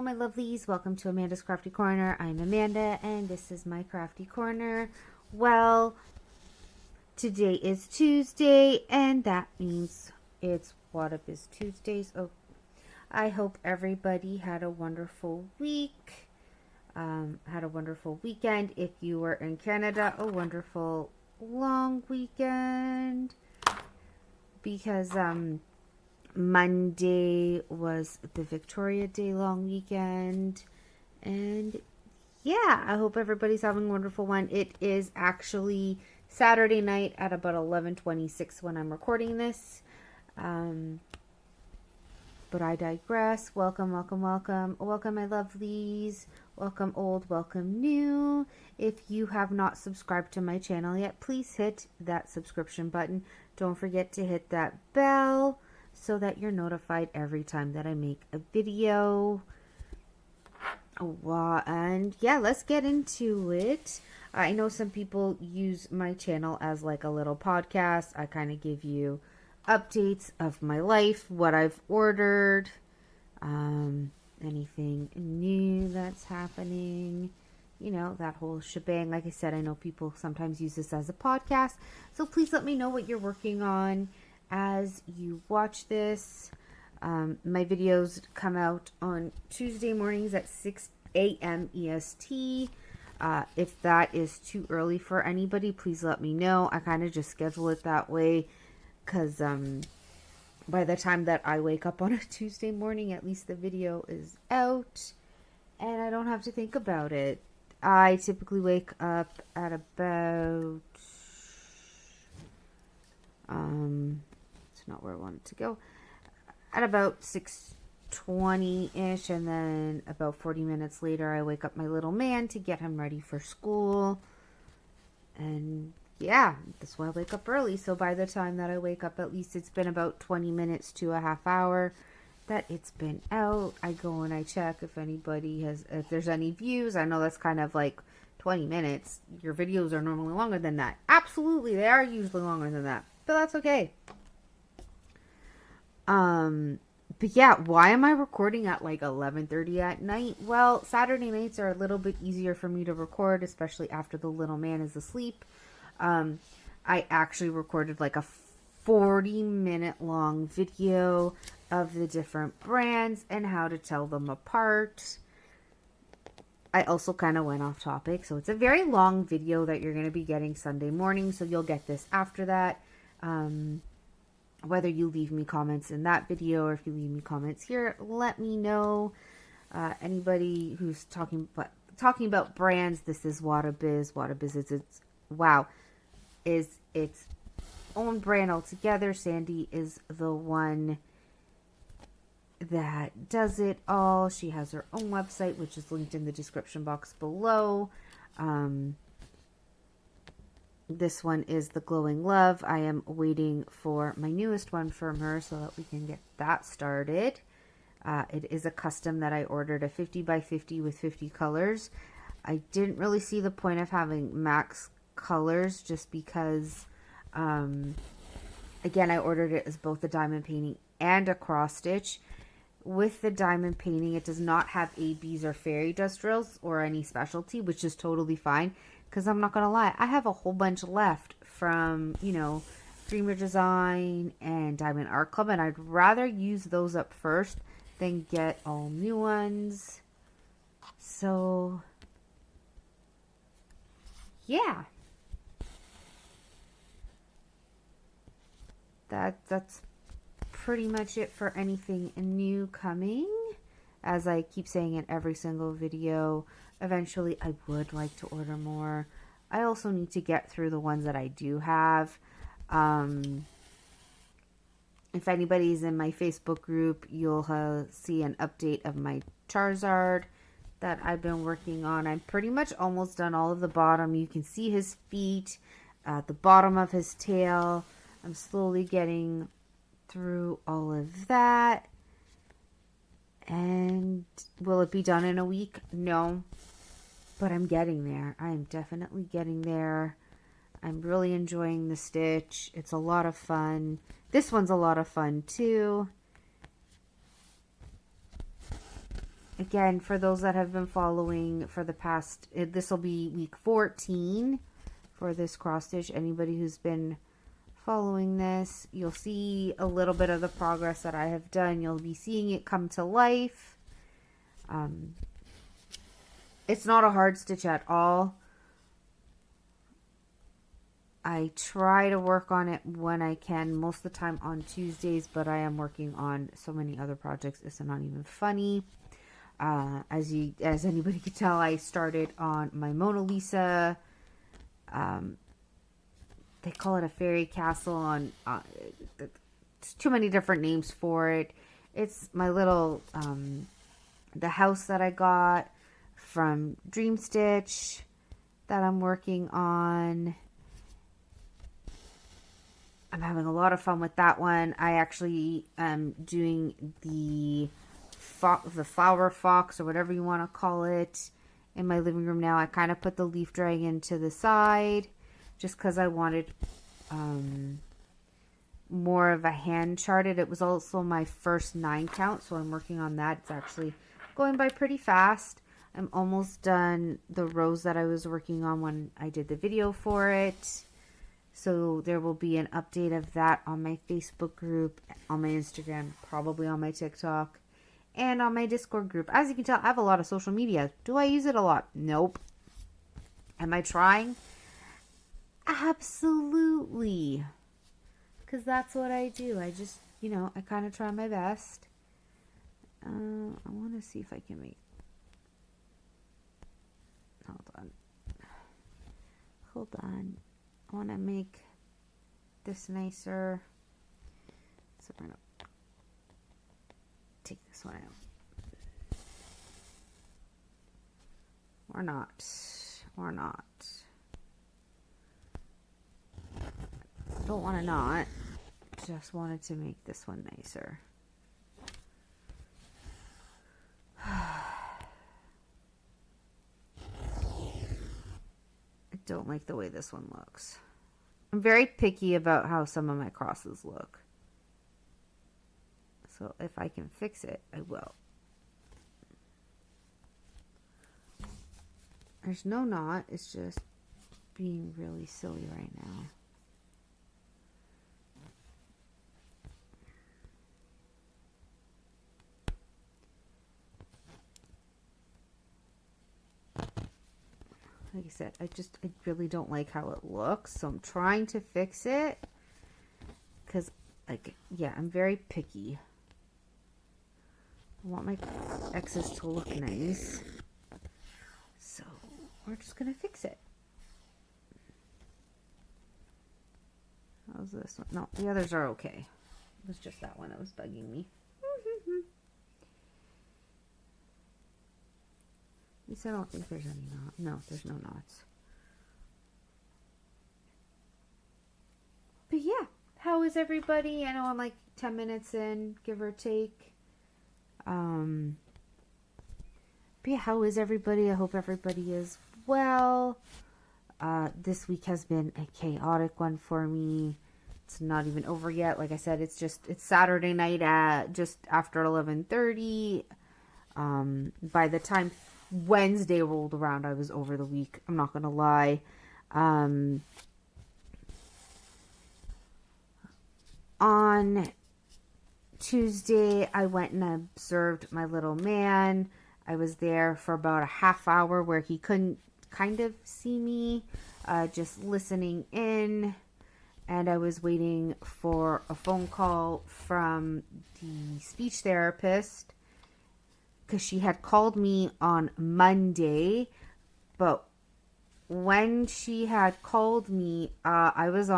my lovelies. Welcome to Amanda's Crafty Corner. I'm Amanda, and this is my Crafty Corner. Well, today is Tuesday, and that means it's Wattobizz Tuesdays. Oh, I hope everybody had a wonderful week, had a wonderful weekend. If you were in Canada, a wonderful long weekend, because Monday was the Victoria Day long weekend, and yeah, I hope everybody's having a wonderful one. It is actually Saturday night at about 11:26 when I'm recording this, but I digress. Welcome, welcome, welcome. Welcome, my lovelies. Welcome old, welcome new. If you have not subscribed to my channel yet, please hit that subscription button. Don't forget to hit that bell so that you're notified every time that I make a video. And yeah, let's get into it. I know some people use my channel as like a little podcast. I kind of give you updates of my life, what I've ordered, anything new that's happening, you know, that whole shebang. Like I said, I know people sometimes use this as a podcast, so please let me know what you're working on as you watch this. My videos come out on Tuesday mornings at 6 a.m. EST. If that is too early for anybody, please let me know. I kind of just schedule it that way because by the time that I wake up on a Tuesday morning, at least the video is out and I don't have to think about it. I typically wake up at about it's not where I want it to go, at about 6:20-ish, and then about 40 minutes later I wake up my little man to get him ready for school. And yeah, that's why I wake up early. So by the time that I wake up, at least it's been about 20 minutes to a half hour that it's been out. I go and I check if there's any views. I know that's kind of like 20 minutes. Your videos are normally longer than that. Absolutely, they are usually longer than that, but that's okay. But yeah, why am I recording at like 11:30 at night? Well, Saturday nights are a little bit easier for me to record, especially after the little man is asleep. I actually recorded like a 40-minute long video of the different brands and how to tell them apart. I also kind of went off topic, so it's a very long video that you're going to be getting Sunday morning, so you'll get this after that. Whether you leave me comments in that video or if you leave me comments here, let me know. Anybody who's talking about brands, this is Wattobizz. Wattobizz is its own brand altogether. Sandy is the one that does it all. She has her own website, which is linked in the description box below. This one is the Glowing Love. I am waiting for my newest one from her so that we can get that started. It is a custom that I ordered, a 50 by 50 with 50 colors. I didn't really see the point of having max colors just because, again, I ordered it as both a diamond painting and a cross stitch. With the diamond painting, it does not have ABs or fairy dust drills or any specialty, which is totally fine. Because I'm not going to lie, I have a whole bunch left from, you know, Dreamer Design and Diamond Art Club. And I'd rather use those up first than get all new ones. So, yeah. That's pretty much it for anything new coming. As I keep saying in every single video, eventually I would like to order more. I also need to get through the ones that I do have. If anybody's in my Facebook group, you'll see an update of my Charizard that I've been working on. I'm pretty much almost done all of the bottom. You can see his feet, the bottom of his tail. I'm slowly getting through all of that. And will it be done in a week? No. But I'm getting there. I'm definitely getting there. I'm really enjoying the stitch. It's a lot of fun. This one's a lot of fun too. again, for those that have been following for the past, this will be week 14 for this cross stitch. Anybody who's been following this, you'll see a little bit of the progress that I have done. You'll be seeing it come to life. It's not a hard stitch at all. I try to work on it when I can, most of the time on Tuesdays, but I am working on so many other projects, it's not even funny. As anybody could tell, I started on my Mona Lisa. They call it a fairy castle on, there's too many different names for it. It's my little, the house that I got from Dream Stitch that I'm working on. I'm having a lot of fun with that one. I actually am doing the flower fox, or whatever you want to call it, in my living room now. I kind of put the leaf dragon to the side just because I wanted more of a hand charted. It was also my first 9 count, so I'm working on that. It's actually going by pretty fast. I'm almost done the rows that I was working on when I did the video for it. So there will be an update of that on my Facebook group, on my Instagram, probably on my TikTok, and on my Discord group. As you can tell, I have a lot of social media. Do I use it a lot? Nope. Am I trying? Absolutely. Because that's what I do. I just, I kind of try my best. I want to see if I can make... Hold on. I want to make this nicer. So we're going to take this one out. Or not. Or not. Don't want to not. Just wanted to make this one nicer. Don't like the way this one looks. I'm very picky about how some of my crosses look. So if I can fix it, I will. There's no knot. It's just being really silly right now. Like I said, I really don't like how it looks, so I'm trying to fix it, because, I'm very picky. I want my X's to look nice, so we're just gonna fix it. How's this one? No, the others are okay. It was just that one that was bugging me. At least I don't think there's any knot. No, there's no knots. But yeah, how is everybody? I know I'm like 10 minutes in, give or take. But yeah, how is everybody? I hope everybody is well. This week has been a chaotic one for me. It's not even over yet. Like I said, it's Saturday night at just after 11:30. By the time Wednesday rolled around, I was over the week. I'm not gonna lie. On Tuesday, I went and observed my little man. I was there for about a half hour where he couldn't kind of see me, just listening in. And I was waiting for a phone call from the speech therapist, because she had called me on Monday, but when she had called me, I was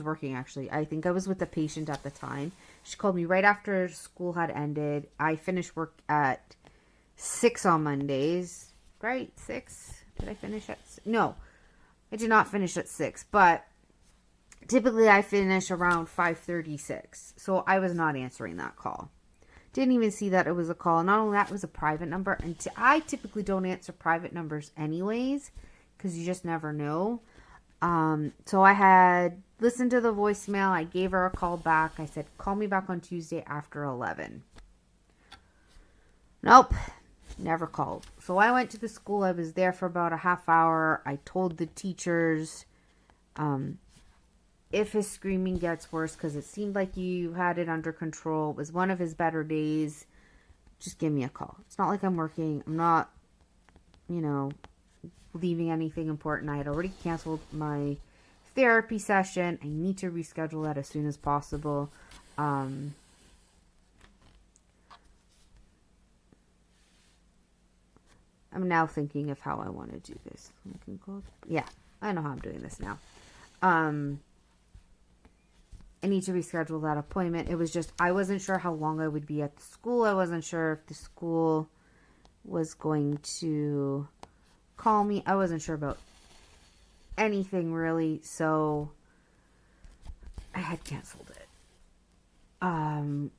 working actually. I think I was with a patient at the time. She called me right after school had ended. I finished work at 6 on Mondays, right? 6? Did I finish at 6? No, I did not finish at 6, but typically I finish around 5:36. So I was not answering that call. Didn't even see that it was a call. Not only that, it was a private number. And I typically don't answer private numbers anyways, because you just never know. So I had listened to the voicemail. I gave her a call back. I said, call me back on Tuesday after 11. Nope, never called. So I went to the school. I was there for about a half hour. I told the teachers, if his screaming gets worse, because it seemed like you had it under control, it was one of his better days, just give me a call. It's not like I'm working. I'm not, leaving anything important. I had already canceled my therapy session. I need to reschedule that as soon as possible. I'm now thinking of how I want to do this. Yeah, I know how I'm doing this now. I need to reschedule that appointment. It was just, I wasn't sure how long I would be at the school. I wasn't sure if the school was going to call me. I wasn't sure about anything really, so I had canceled it.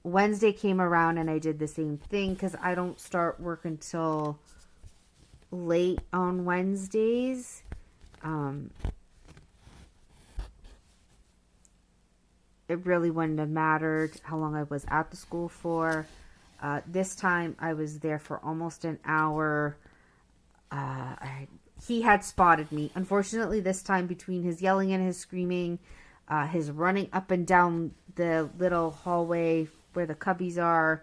Wednesday came around and I did the same thing because I don't start work until late on Wednesdays. It really wouldn't have mattered how long I was at the school for. This time I was there for almost an hour. He had spotted me. Unfortunately, this time, between his yelling and his screaming, his running up and down the little hallway where the cubbies are,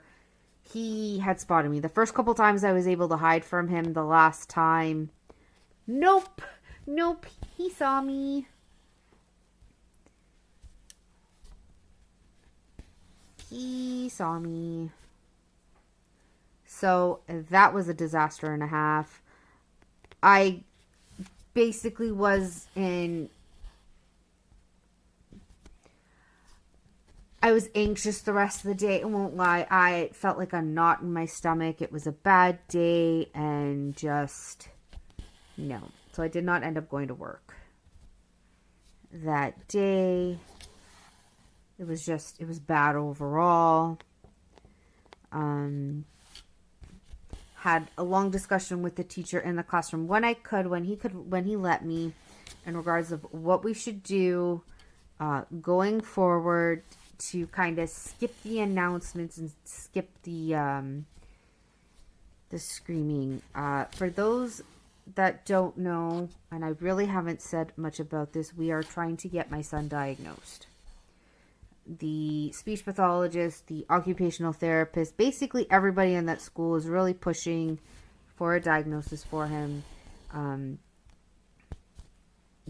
he had spotted me. The first couple times I was able to hide from him. The last time, nope, he saw me. He saw me. So that was a disaster and a half. I basically was I was anxious the rest of the day. I won't lie. I felt like a knot in my stomach. It was a bad day and just, no. So I did not end up going to work that day. It was bad overall. Had a long discussion with the teacher in the classroom when he let me, in regards of what we should do going forward to kind of skip the announcements and skip the screaming. For those that don't know, and I really haven't said much about this, we are trying to get my son diagnosed. The speech pathologist, the occupational therapist, basically everybody in that school is really pushing for a diagnosis for him.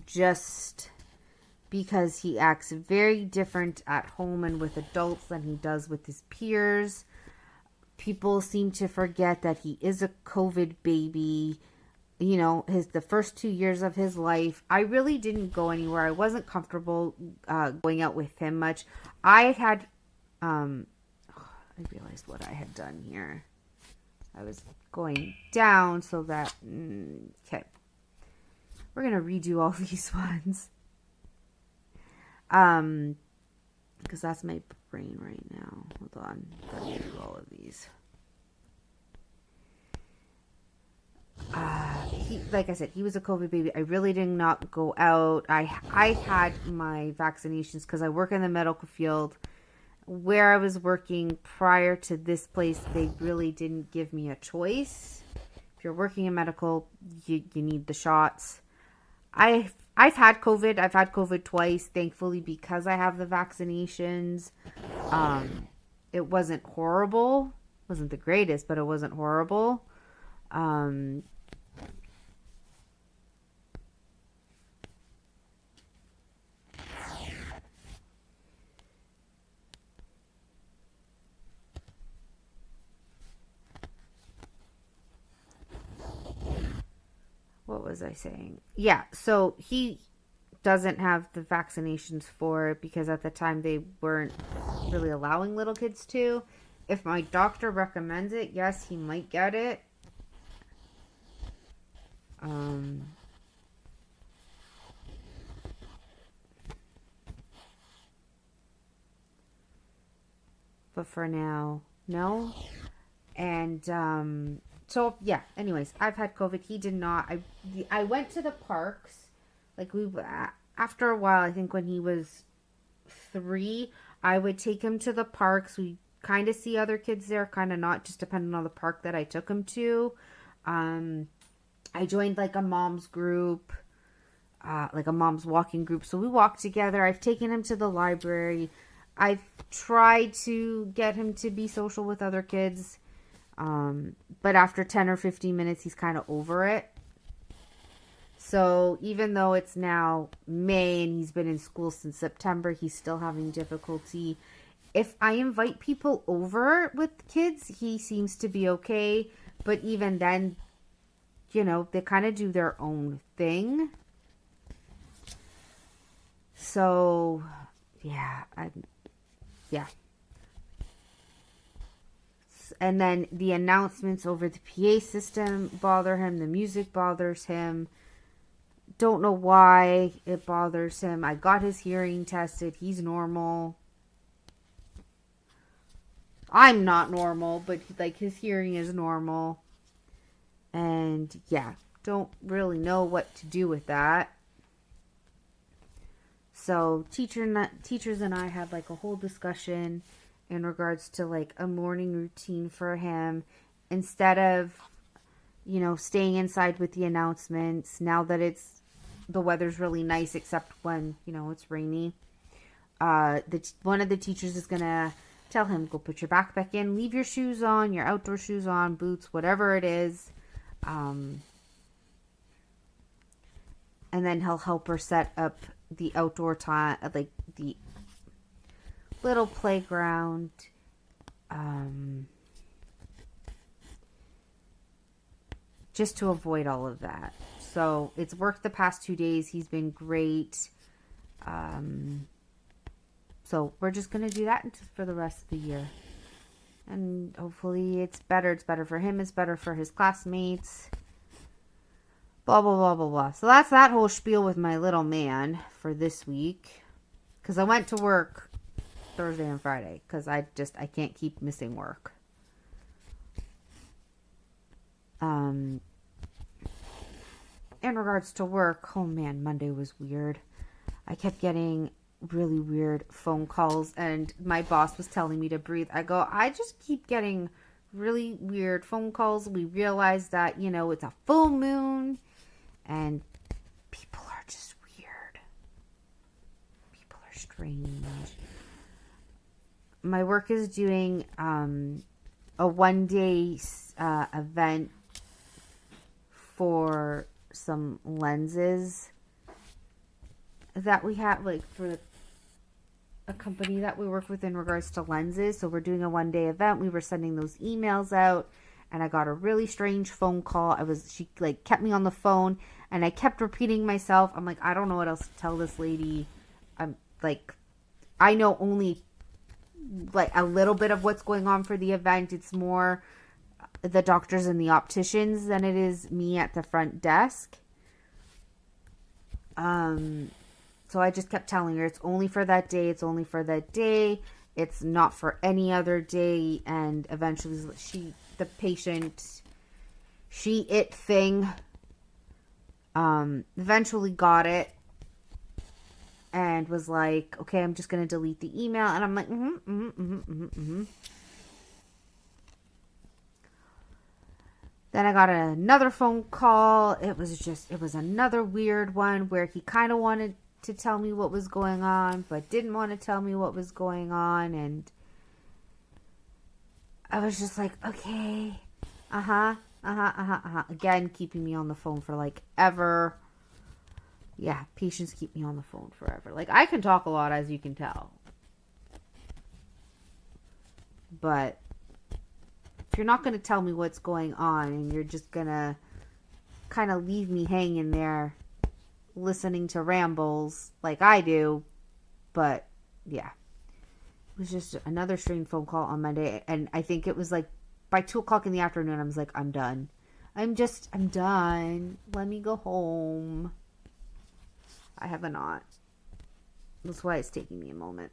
Just because he acts very different at home and with adults than he does with his peers. People seem to forget that he is a COVID baby. The first 2 years of his life, I really didn't go anywhere. I wasn't comfortable going out with him much. I realized what I had done here. I was going down so that, okay. We're going to redo all these ones. Because that's my brain right now. Hold on. Gotta redo all of these. Like I said, he was a COVID baby. I really did not go out. I had my vaccinations because I work in the medical field. Where I was working prior to this place, they really didn't give me a choice. If you're working in medical, you need the shots. I've had COVID. I've had COVID twice, thankfully, because I have the vaccinations. It wasn't horrible. It wasn't the greatest, but it wasn't horrible. What was I saying? Yeah, so he doesn't have the vaccinations for it because at the time they weren't really allowing little kids to. If my doctor recommends it, yes, he might get it. But for now, no. And so yeah, anyways, I've had COVID. He did not. I went to the parks. Like after a while, I think when he was 3, I would take him to the parks. We kind of see other kids there, kind of not, just depending on the park that I took him to. I joined like a mom's group, like a mom's walking group. So we walk together. I've taken him to the library. I've tried to get him to be social with other kids. But after 10 or 15 minutes, he's kind of over it. So even though it's now May and he's been in school since September, he's still having difficulty. If I invite people over with kids, he seems to be okay. But even then, you know, they kind of do their own thing. So, yeah. And then the announcements over the PA system bother him. The music bothers him. Don't know why it bothers him. I got his hearing tested. He's normal. I'm not normal, but like his hearing is normal. And yeah, don't really know what to do with that. So teachers and I had like a whole discussion in regards to like a morning routine for him. Instead of, you know, staying inside with the announcements, now that the weather's really nice, except when, you know, it's rainy. One of the teachers is going to tell him, go put your backpack in, leave your shoes on, your outdoor shoes on, boots, whatever it is. And then he'll help her set up the outdoor time, like the little playground. Just to avoid all of that. So it's worked the past 2 days. He's been great. So we're just going to do that for the rest of the year. And hopefully it's better. It's better for him. It's better for his classmates. Blah, blah, blah, blah, blah. So that's that whole spiel with my little man for this week. Because I went to work Thursday and Friday. Because I can't keep missing work. In regards to work, oh man, Monday was weird. I kept getting really weird phone calls, and my boss was telling me to breathe. I just keep getting really weird phone calls. We realized that, you know, it's a full moon, and people are just weird. People are strange. My work is doing a one-day event for some lenses that we have, like for a company that we work with in regards to lenses. So we're doing a one-day event. We were sending those emails out, and I got a really strange phone call. She like kept me on the phone, and I kept repeating myself. I'm like, I don't know what else to tell this lady. I'm like, I know only like a little bit of what's going on for the event. It's more the doctors and the opticians than it is me at the front desk. So I just kept telling her it's only for that day. It's only for that day. It's not for any other day. And eventually the patient, eventually got it and was like, okay, I'm just going to delete the email. And I'm like, Then I got another phone call. It was another weird one where he kind of wanted to tell me what was going on, but didn't want to tell me what was going on. And I was just like, okay, again, keeping me on the phone for like ever. Yeah, patients keep me on the phone forever. Like, I can talk a lot, as you can tell. But if you're not going to tell me what's going on and you're just going to kind of leave me hanging there listening to rambles like I do. But yeah, it was just another strange phone call on Monday. And I think it was like by 2:00 in the afternoon, I was like, I'm done. I'm done. Let me go home. I have a knot. That's why it's taking me a moment.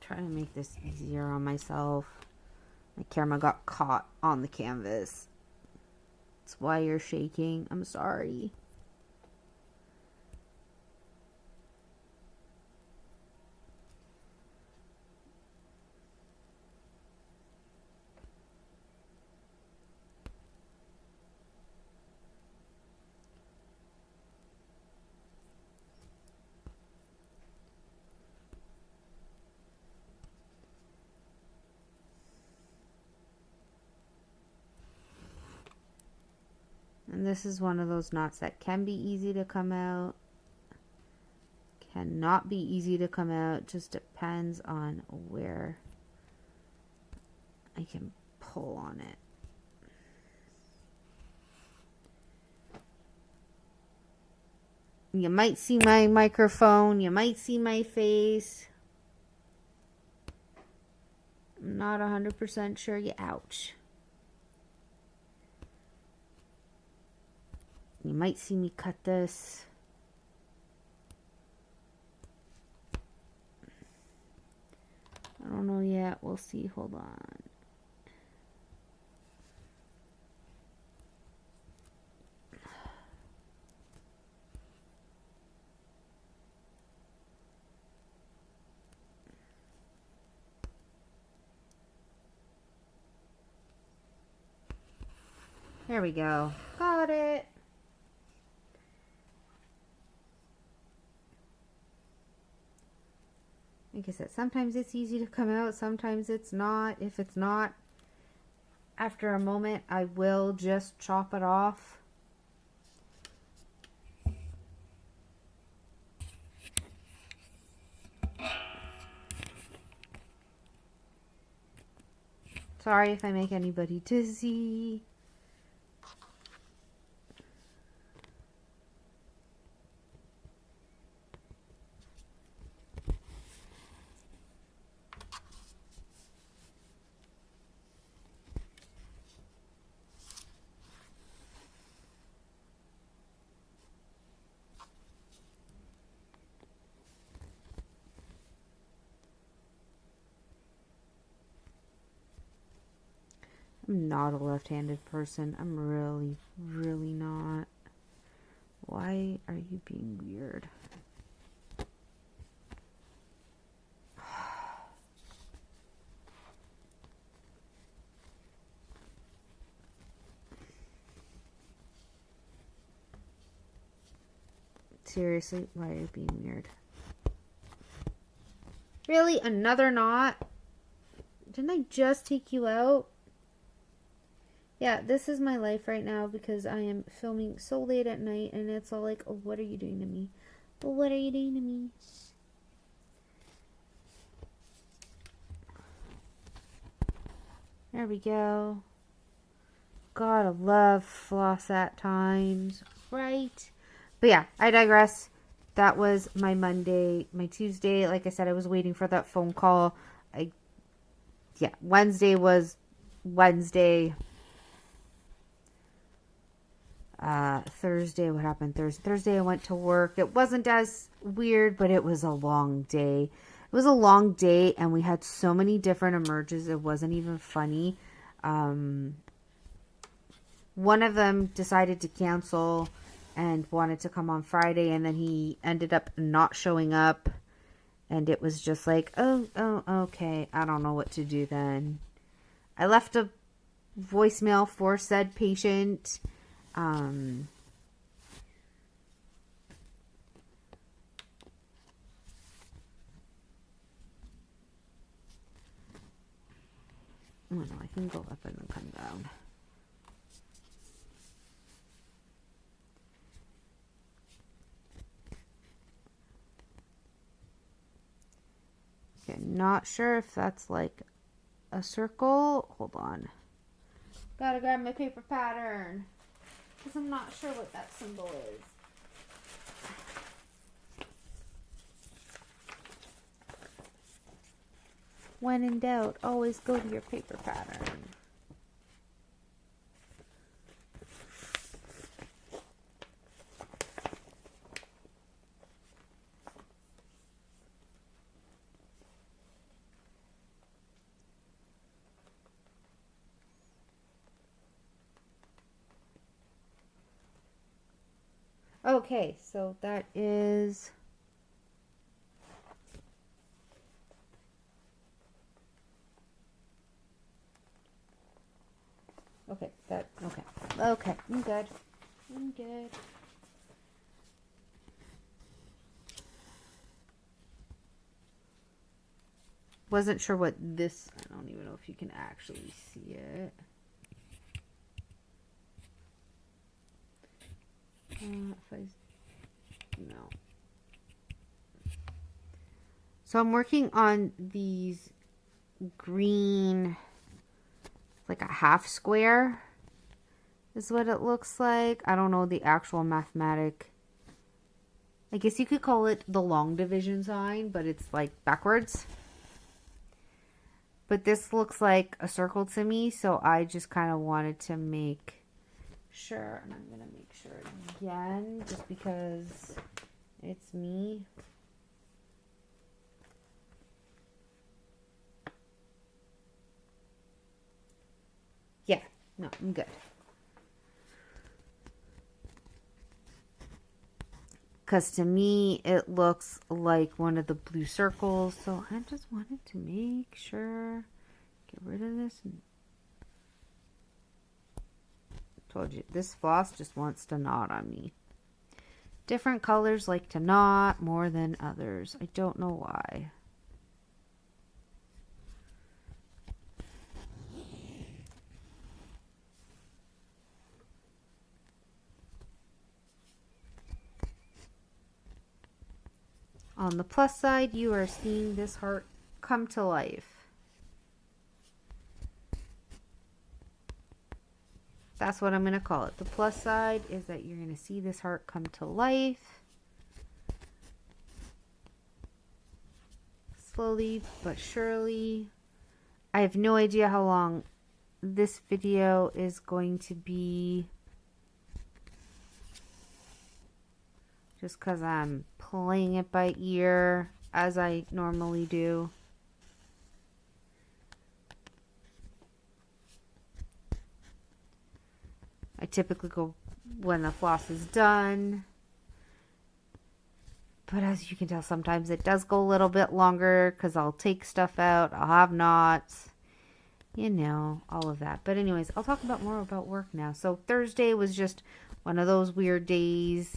trying to make this easier on myself. My camera got caught on the canvas. That's why you're shaking. I'm sorry. And this is one of those knots that can be easy to come out, cannot be easy to come out, just depends on where I can pull on it. You might see my microphone, you might see my face. I'm not 100% sure. Ouch. You might see me cut this. I don't know yet. We'll see. Hold on. There we go. Got it. Like I said, sometimes it's easy to come out, sometimes it's not. If it's not, after a moment, I will just chop it off. Sorry if I make anybody dizzy. I'm not a left-handed person. I'm really, really not. Why are you being weird? Seriously, why are you being weird? Really? Another knot? Didn't I just take you out? Yeah, this is my life right now because I am filming so late at night and it's all like, oh, what are you doing to me? Oh, what are you doing to me? There we go. Gotta love floss at times, right? But yeah, I digress. That was my Monday. My Tuesday, like I said, I was waiting for that phone call. Wednesday was Wednesday. Thursday, what happened? Thursday I went to work. It wasn't as weird, but it was a long day. It was a long day, and we had so many different emerges. It wasn't even funny. One of them decided to cancel and wanted to come on Friday, and then he ended up not showing up. And it was just like, oh, okay. I don't know what to do then. I left a voicemail for said patient. I don't know, I can go up and then come down. Okay, not sure if that's like a circle. Hold on. Gotta grab my paper pattern. Because I'm not sure what that symbol is. When in doubt, always go to your paper pattern. Okay, so that is... Okay, okay, I'm good. Wasn't sure what this, I don't even know if you can actually see it. No. So I'm working on these green, like a half square is what it looks like. I don't know the actual mathematic. I guess you could call it the long division sign, but it's like backwards. But this looks like a circle to me, so I just kind of wanted to make sure, and I'm going to make sure again, just because it's me. Yeah, no, I'm good. Because to me, it looks like one of the blue circles. So I just wanted to make sure. Get rid of this. Told you, this floss just wants to knot on me. Different colors like to knot more than others. I don't know why. On the plus side, you are seeing this heart come to life. That's what I'm going to call it. The plus side is that you're going to see this heart come to life. Slowly but surely. I have no idea how long this video is going to be. Just because I'm playing it by ear, as I normally do. I typically go when the floss is done. But as you can tell, sometimes it does go a little bit longer because I'll take stuff out. I'll have knots. You know, all of that. But anyways, I'll talk about more about work now. So Thursday was just one of those weird days.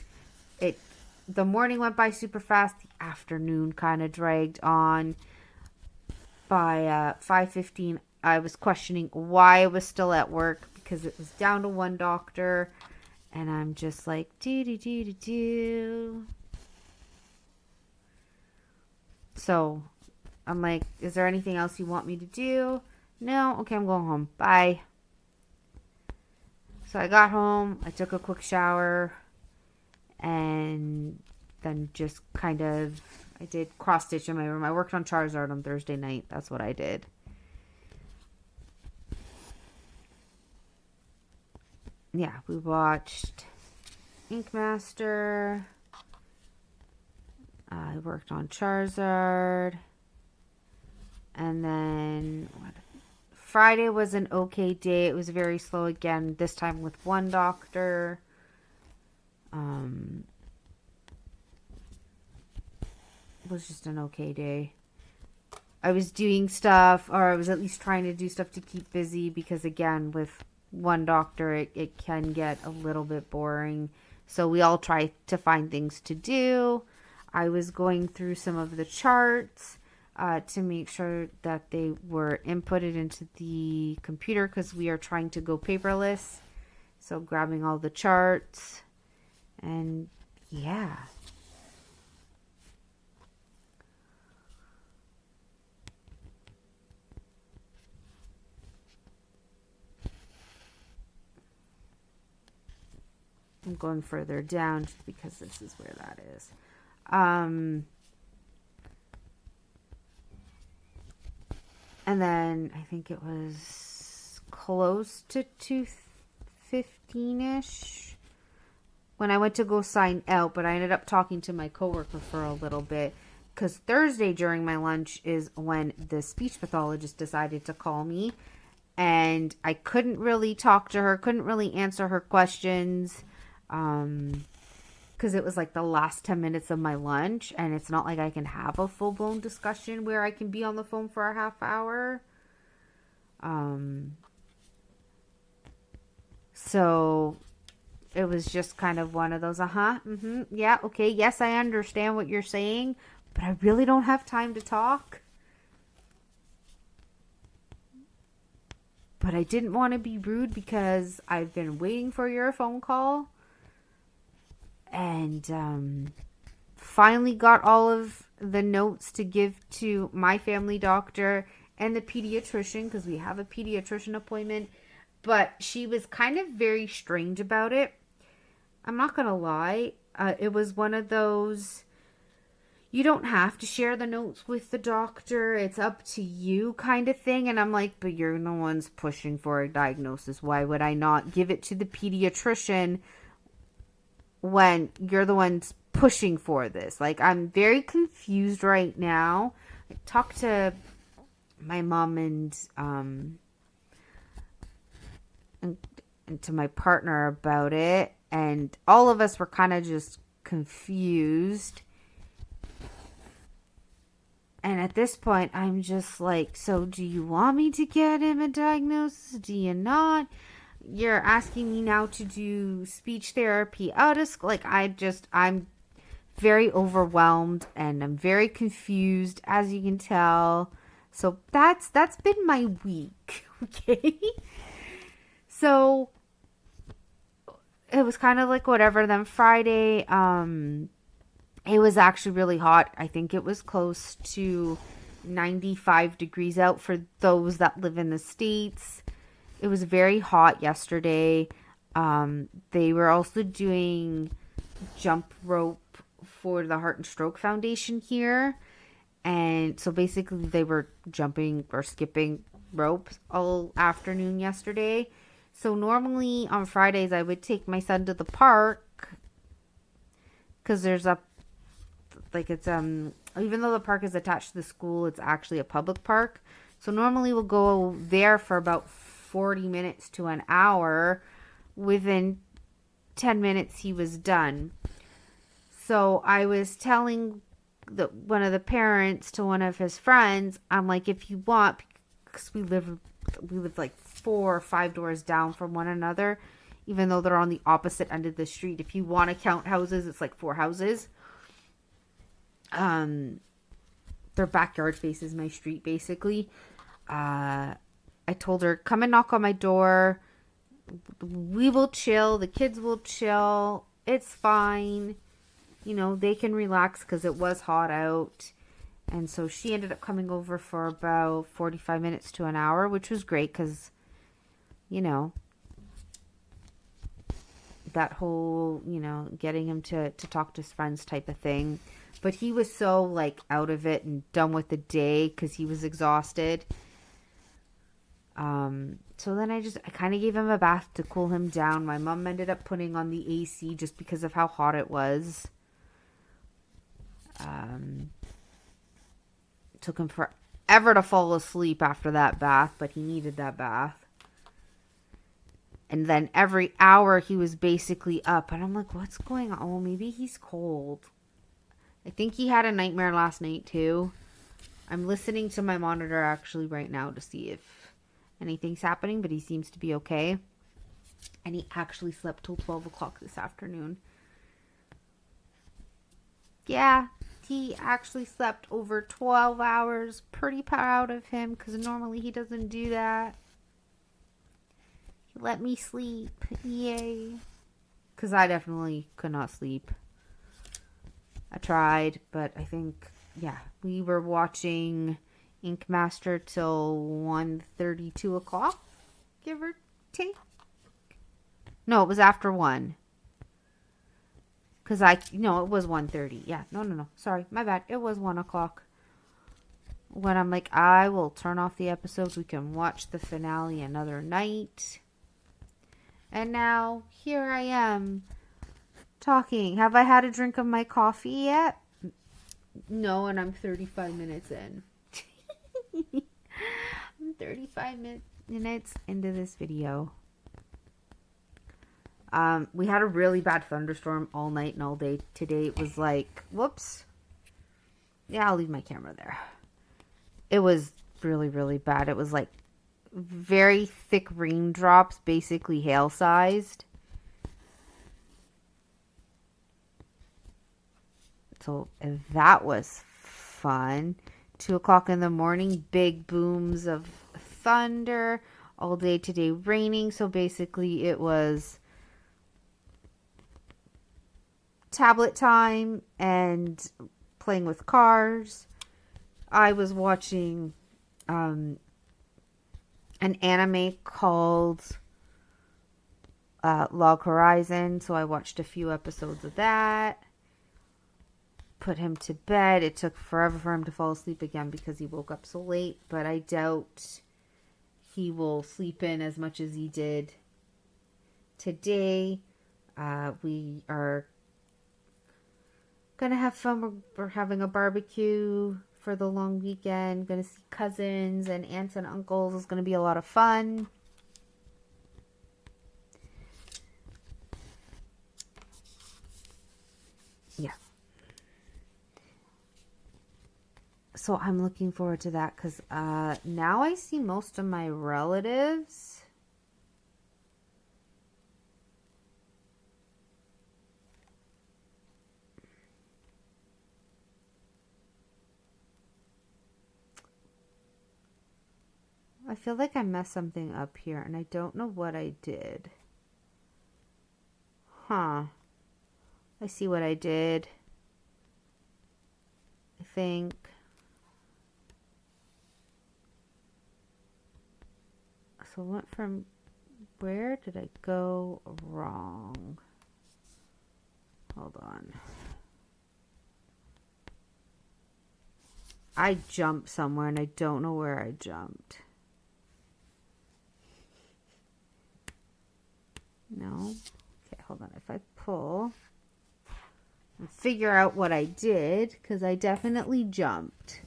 The morning went by super fast. The afternoon kind of dragged on. By 5:15, I was questioning why I was still at work because it was down to one doctor. And I'm just like, do. So I'm like, is there anything else you want me to do? No? Okay, I'm going home. Bye. So I got home. I took a quick shower. And then just kind of, I did cross stitch in my room. I worked on Charizard on Thursday night. That's what I did. Yeah, we watched Ink Master. I worked on Charizard. And then Friday was an okay day. It was very slow again, this time with one doctor. It was just an okay day. I was doing stuff, or I was at least trying to do stuff to keep busy because, again, with one doctor, it can get a little bit boring. So we all try to find things to do. I was going through some of the charts to make sure that they were inputted into the computer because we are trying to go paperless. So grabbing all the charts. And yeah. I'm going further down just because this is where that is. And then I think it was close to 2:15-ish when I went to go sign out, but I ended up talking to my coworker for a little bit because Thursday during my lunch is when the speech pathologist decided to call me, and I couldn't really talk to her, couldn't really answer her questions. because it was like the last 10 minutes of my lunch, and it's not like I can have a full-blown discussion where I can be on the phone for a half hour. So it was just kind of one of those, yeah, okay, yes, I understand what you're saying, but I really don't have time to talk. But I didn't want to be rude because I've been waiting for your phone call. And finally got all of the notes to give to my family doctor and the pediatrician, because we have a pediatrician appointment. But she was kind of very strange about it. I'm not going to lie. It was one of those, you don't have to share the notes with the doctor. It's up to you kind of thing. And I'm like, but you're the ones pushing for a diagnosis. Why would I not give it to the pediatrician when you're the ones pushing for this? Like, I'm very confused right now. I talked to my mom and to my partner about it, and all of us were kind of just confused. And at this point, I'm just like, so do you want me to get him a diagnosis? Do you not? You're asking me now to do speech therapy out of school. Like, I'm very overwhelmed and I'm very confused, as you can tell. So that's been my week. Okay. So it was kind of like whatever. Then Friday, it was actually really hot. I think it was close to 95 degrees out for those that live in the States. It was very hot yesterday. They were also doing jump rope for the Heart and Stroke Foundation here. And so basically they were jumping or skipping ropes all afternoon yesterday. So normally on Fridays I would take my son to the park, because there's a, like, it's even though the park is attached to the school, it's actually a public park. So normally we'll go there for about 40 minutes to an hour. Within 10 minutes he was done. So I was telling one of the parents to one of his friends, I'm like, if you want, because we live like 4 or 5 doors down from one another, even though they're on the opposite end of the street. If you want to count houses, it's like 4 houses. Their backyard faces my street, basically. I told her, come and knock on my door. We will chill. The kids will chill. It's fine. You know, they can relax because it was hot out. And so she ended up coming over for about 45 minutes to an hour, which was great because, you know, that whole, you know, getting him to talk to his friends type of thing. But he was so, like, out of it and done with the day because he was exhausted. So then I kind of gave him a bath to cool him down. My mom ended up putting on the AC just because of how hot it was. Took him forever to fall asleep after that bath, but he needed that bath. And then every hour he was basically up. And I'm like, what's going on? Oh, maybe he's cold. I think he had a nightmare last night too. I'm listening to my monitor actually right now to see if anything's happening, but he seems to be okay. And he actually slept till 12 o'clock this afternoon. Yeah, he actually slept over 12 hours. Pretty proud of him because normally he doesn't do that. He let me sleep. Yay. Because I definitely could not sleep. I tried, but I think, yeah, we were watching Ink Master till 1:30, 2 o'clock, give or take. No, it was after 1. Because no, it was 1:30. Yeah, no. Sorry, my bad. It was 1 o'clock. When I'm like, I will turn off the episode. We can watch the finale another night. And now, here I am, talking. Have I had a drink of my coffee yet? No, and I'm 35 minutes in. I'm 35 minutes into this video. We had a really bad thunderstorm all night and all day. Today it was like, whoops. Yeah, I'll leave my camera there. It was really, really bad. It was like very thick raindrops, basically hail sized. So that was fun. 2 o'clock in the morning, big booms of thunder. All day today raining. So basically it was tablet time and playing with cars. I was watching an anime called Log Horizon, so I watched a few episodes of that. Put him to bed. It took forever for him to fall asleep again because he woke up so late, but I doubt he will sleep in as much as he did today. We are gonna have fun. We're having a barbecue for the long weekend. Gonna see cousins and aunts and uncles. It's gonna be a lot of fun. Yeah. So I'm looking forward to that because now I see most of my relatives. I feel like I messed something up here and I don't know what I did. Huh. I see what I did. I think. So I went from, where did I go wrong? Hold on. I jumped somewhere and I don't know where I jumped. No. Okay, hold on. If I pull and figure out what I did, because I definitely jumped.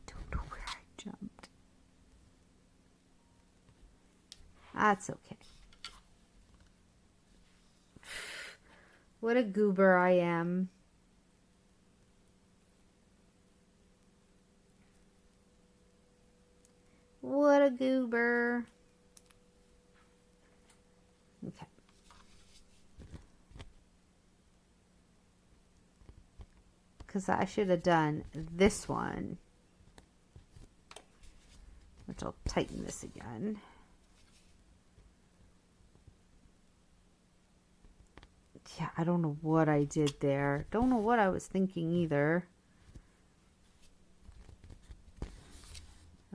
Don't know where I jumped. That's okay. What a goober I am. What a goober. Okay. Because I should have done this one. Which I'll tighten this again. Yeah, I don't know what I did there. Don't know what I was thinking either.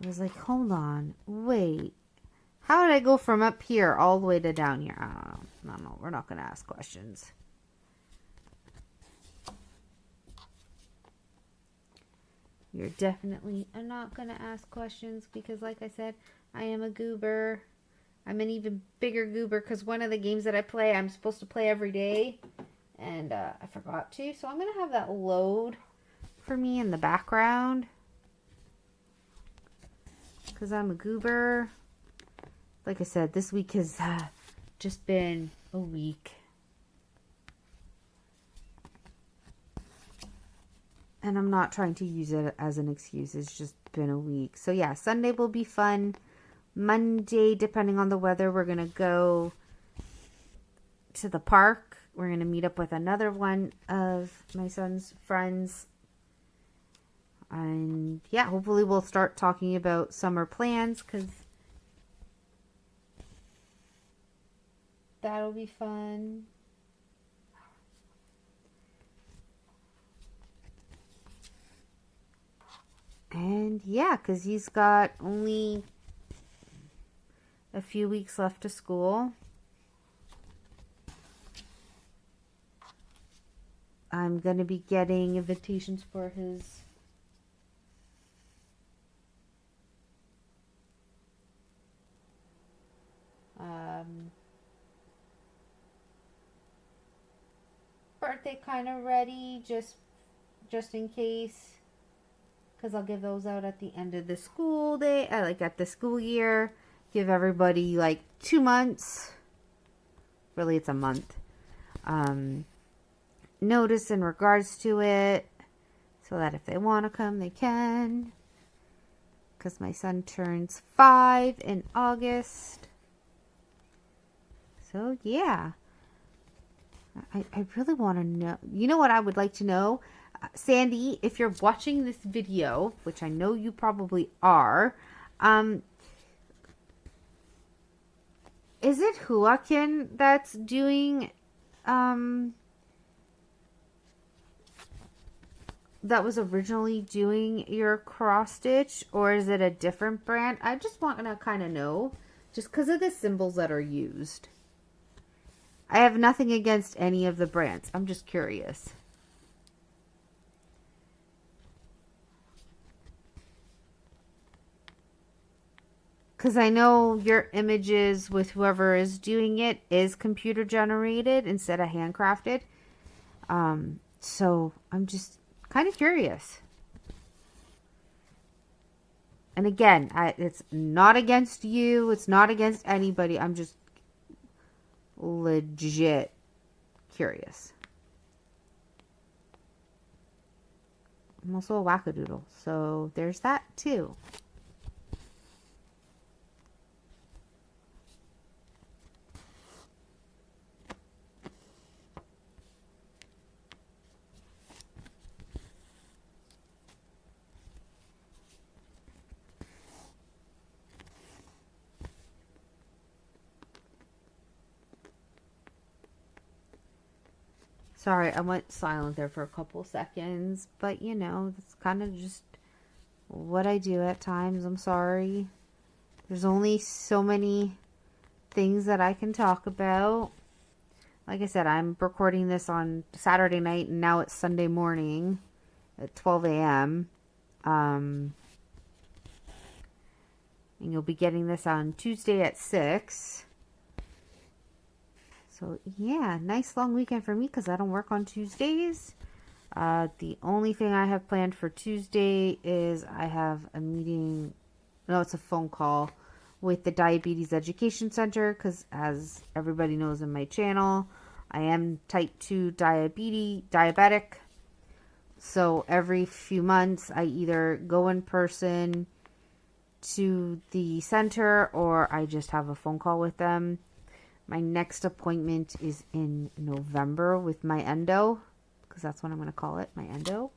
I was like, hold on, wait. How did I go from up here all the way to down here? I don't know. We're not going to ask questions. You're definitely not going to ask questions because, like I said, I am a goober. I'm an even bigger goober because one of the games that I play, I'm supposed to play every day. And I forgot to. So I'm going to have that load for me in the background. Because I'm a goober. Like I said, this week has just been a week. And I'm not trying to use it as an excuse. It's just been a week. So yeah, Sunday will be fun. Monday, depending on the weather, we're going to go to the park. We're going to meet up with another one of my son's friends. And yeah, hopefully we'll start talking about summer plans because that'll be fun. And yeah, because he's got only a few weeks left of school. I'm going to be getting invitations for his birthday kind of ready, just in case, because I'll give those out at the end of the school day, like at the school year, give everybody like 2 months. Really, it's a month. Notice in regards to it, so that if they want to come, they can. Because my son turns 5 in August. So, yeah. I really want to know. You know what I would like to know? Sandy, if you're watching this video, which I know you probably are, is it Joaquin that's doing, that was originally doing your cross stitch, or is it a different brand? I just want to kind of know, just because of the symbols that are used. I have nothing against any of the brands. I'm just curious. Because I know your images with whoever is doing it is computer generated instead of handcrafted. So I'm just kind of curious. And again, it's not against you. It's not against anybody. I'm just legit curious. I'm also a wackadoodle. So there's that too. Sorry, I went silent there for a couple seconds, but you know, that's kind of just what I do at times. I'm sorry. There's only so many things that I can talk about. Like I said, I'm recording this on Saturday night, and now it's Sunday morning at 12 a.m. And you'll be getting this on Tuesday at 6. So, yeah, nice long weekend for me because I don't work on Tuesdays. The only thing I have planned for Tuesday is I have a meeting. No, it's a phone call with the Diabetes Education Center because, as everybody knows in my channel, I am type 2 diabetic. So every few months, I either go in person to the center or I just have a phone call with them. My next appointment is in November with my endo, because that's what I'm going to call it, my endo.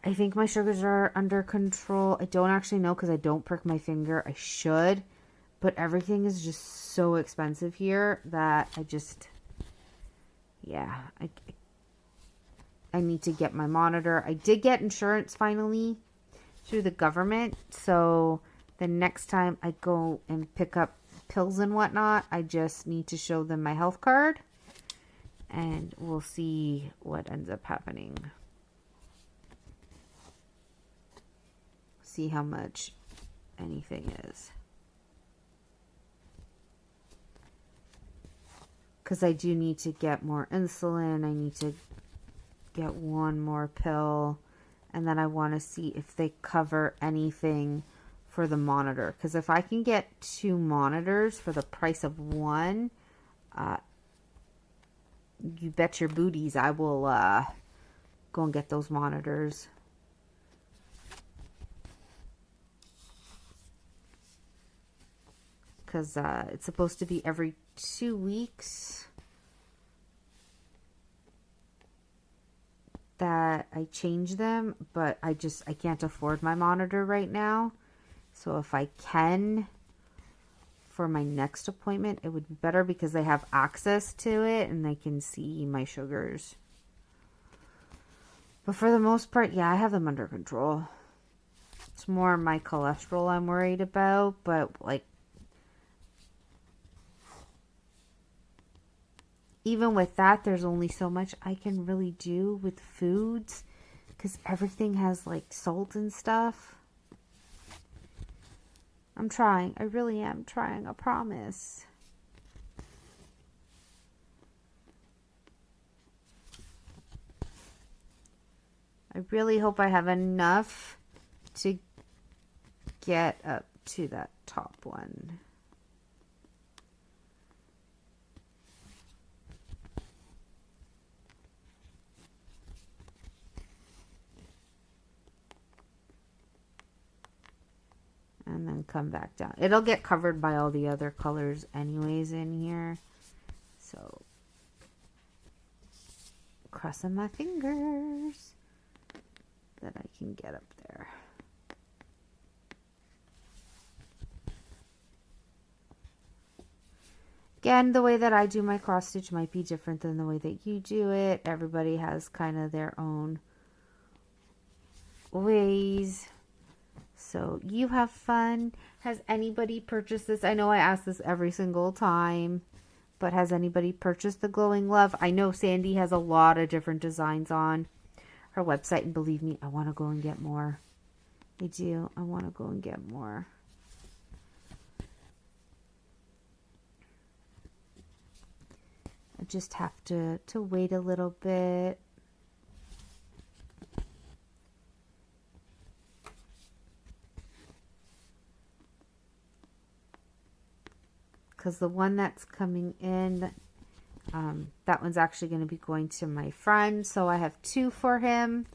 I think my sugars are under control. I don't actually know because I don't prick my finger. I should, but everything is just so expensive here that I just, yeah, I need to get my monitor. I did get insurance finally through the government, so the next time I go and pick up pills and whatnot, I just need to show them my health card, and we'll see what ends up happening. See how much anything is. Because I do need to get more insulin. I need to get one more pill. And then I want to see if they cover anything for the monitor. Because if I can get 2 monitors for the price of one, you bet your booties I will go and get those monitors. Because it's supposed to be every 2 weeks that I change them, but I can't afford my monitor right now. So if I can, for my next appointment, it would be better because they have access to it and they can see my sugars. But for the most part, yeah, I have them under control. It's more my cholesterol I'm worried about, but like, even with that, there's only so much I can really do with foods because everything has like salt and stuff. I'm trying. I really am trying. I promise. I really hope I have enough to get to that top one. And then come back down. It'll get covered by all the other colors anyways in here. So, crossing my fingers that I can get up there. Again, the way that I do my cross stitch might be different than the way that you do it. Everybody has kind of their own ways. So you have fun. Has anybody purchased this? I know I ask this every single time, but has anybody purchased the Glowing Love? I know Sandy has a lot of different designs on her website, and believe me, I want to go and get more. I do. I want to go and get more. I just have to wait a little bit. Because the one that's coming in, that one's actually going to be going to my friend. So I have two for him.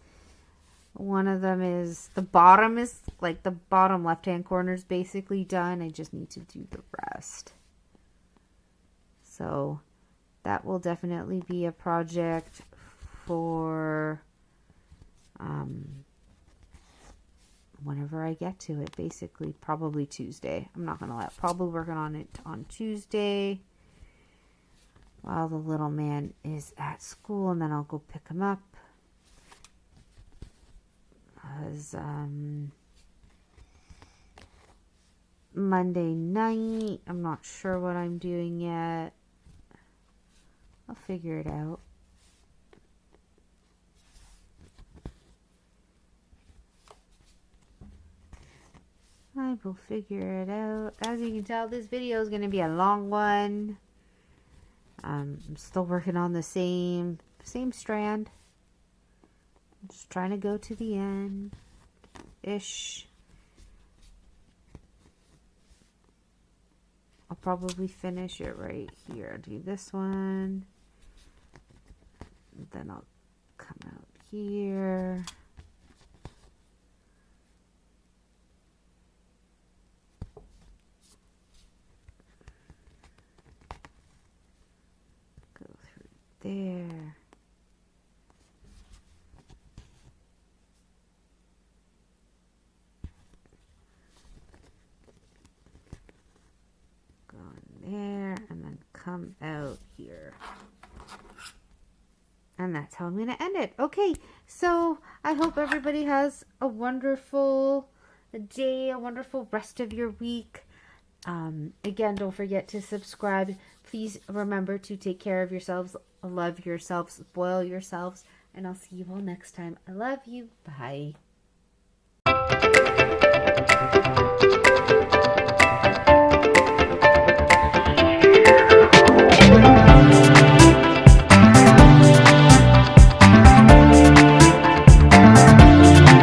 One of them is, the bottom is, like the bottom left-hand corner is basically done. I just need to do the rest. So that will definitely be a project for whenever I get to it, basically probably Tuesday. I'm not gonna lie, probably working on it on Tuesday while the little man is at school, and then I'll go pick him up because Monday night, I'm not sure what I'm doing yet. I'll figure it out. I will figure it out. As you can tell, this video is going to be a long one. I'm still working on the same strand. I'm just trying to go to the end-ish. I'll probably finish it right here. Do this one. Then I'll come out here. Go through there. Go in there and then come out here. And that's how I'm going to end it. Okay, so I hope everybody has a wonderful day, a wonderful rest of your week. Again, don't forget to subscribe. Please remember to take care of yourselves, love yourselves, spoil yourselves, and I'll see you all next time. I love you. Bye.